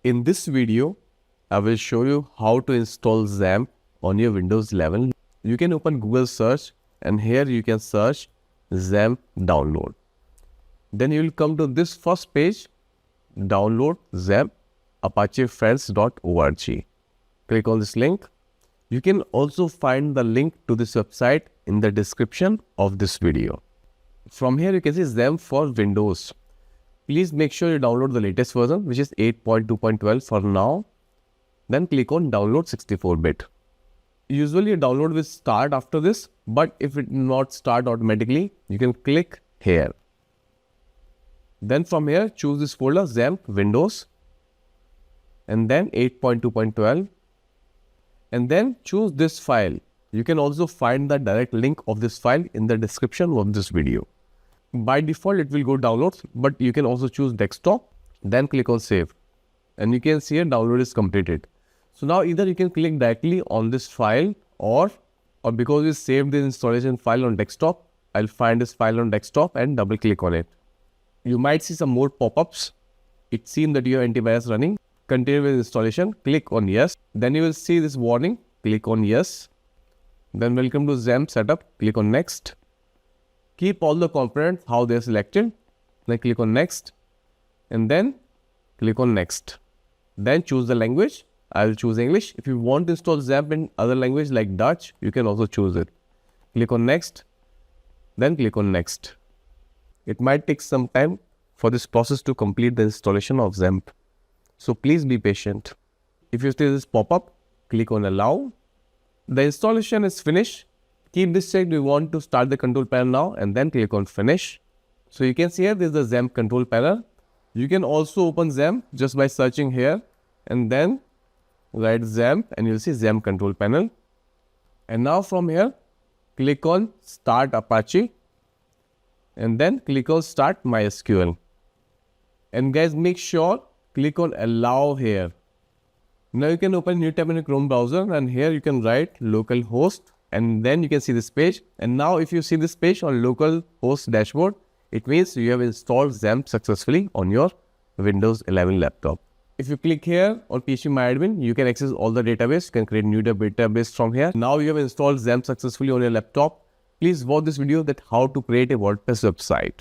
In this video, I will show you how to install XAMPP on your Windows 11. You can open Google search and here you can search XAMPP download. Then you will come to this first page, download XAMPP apachefriends.org. Click on this link. You can also find the link to this website in the description of this video. From here you can see XAMPP for Windows. Please make sure you download the latest version, which is 8.2.12 for now. Then click on download 64-bit. Usually a download will start after this, but if it not start automatically, you can click here. Then from here, choose this folder XAMPP Windows and then 8.2.12 and then choose this file. You can also find the direct link of this file in the description of this video. By default, it will go downloads, but you can also choose desktop, then click on save. And you can see here download is completed. So now either you can click directly on this file or because we saved the installation file on desktop, I'll find this file on desktop and double click on it. You might see some more pop-ups. It seems that you have antivirus running. Continue with installation, click on yes. Then you will see this warning, click on yes. Then welcome to XAMPP setup, click on next. Keep all the components how they are selected. Then click on next and then click on next. Then choose the language. I will choose English. If you want to install XAMPP in other language like Dutch, you can also choose it. Click on next, then click on next. It might take some time for this process to complete the installation of XAMPP. So please be patient. If you see this pop-up, click on allow. The installation is finished. Keep this checked. We want to start the control panel now and then click on finish. So you can see here this is the XAMPP control panel. You can also open XAMPP just by searching here and then write XAMPP and you'll see XAMPP control panel. And now from here, click on Start Apache and then click on Start MySQL. And guys, make sure click on Allow here. Now you can open a new tab in your Chrome browser and here you can write localhost and then you can see this page. And now if you see this page on localhost dashboard, it means you have installed XAMPP successfully on your Windows 11 laptop. If you click here on PCMyAdmin, you can access all the database. You can create new database from here. Now you have installed XAMPP successfully on your laptop. Please watch this video that how to create a WordPress website.